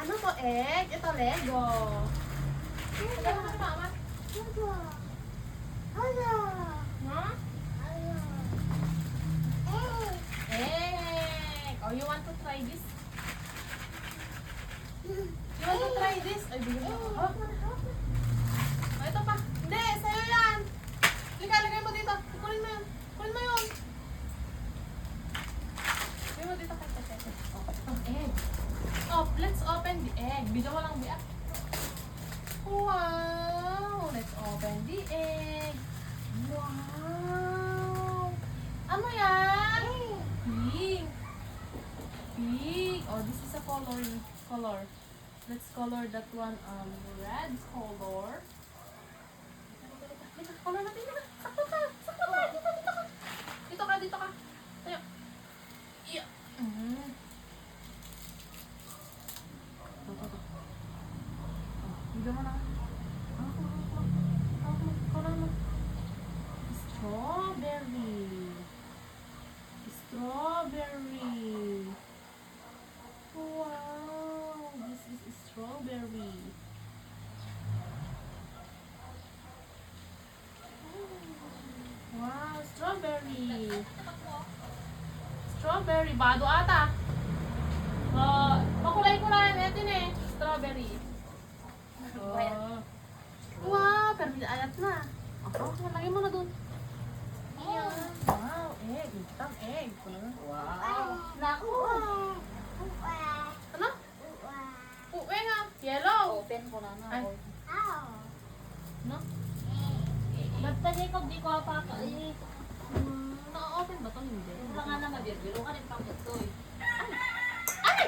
Ano to, egg? Ito, Lego. Lego ka mama? Huh? Egg. Oh, you want to try this? You want to try this? Ay, bigyan mo. Hawak mo na, hawak mo. Oh, ito pa. Hindi, sa'yo yan. Lika, lagay mo dito. Kunin mo yun. Kunin mo yun. Lagay mo dito kay Tete. Oh, egg. Oh, let's open the egg. Bigyan mo lang biyak. Wow! Let's open the egg. Wow! Ano yan? Pink. Pink. Oh, this is a color. Let's color that one red color. Dito, color natin na. Sakto ka. Sakto ka. Dito ka. Dito ka, dito ka. Tayo. Yeah. Ito. Bigyan mo na. Color mo. Strawberry. Wow, this is strawberry. Wow, strawberry. Strawberry, bado ata. Makulay-kulay natin eh. Strawberry. Wow, pero ayat na. Lagay mo na dun. Wow, egg. Itang egg. Wow. Naku! Ano? Uwe nga. Yellow. Open ko na na. Ay. No? Ba't pa Jacob di ko apaka? Na-open ba ito? Hindi. Wala nga na mabibiro ka rin pang ito eh. Ay!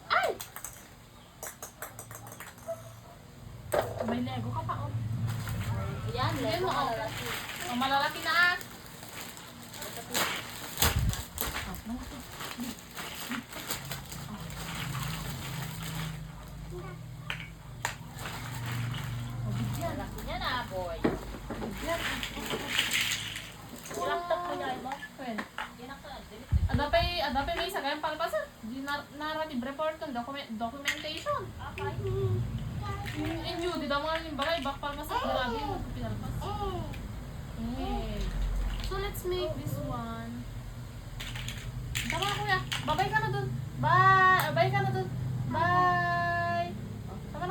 Ay! May Lego ka pa, oh. Yan, Yan lego mo, oh. malalaki. Oh, malalaki na, ah. Malaki niya na, boy. Ilaptop mo niya mo. Adapay may isa kayang palpasa. Di narrative report ng documentation. Okay. Inyo, di daw mga yung bagay, back palpasa. Grabe yung pinalpas. So let's make this one. Tama kuya, babay ka na.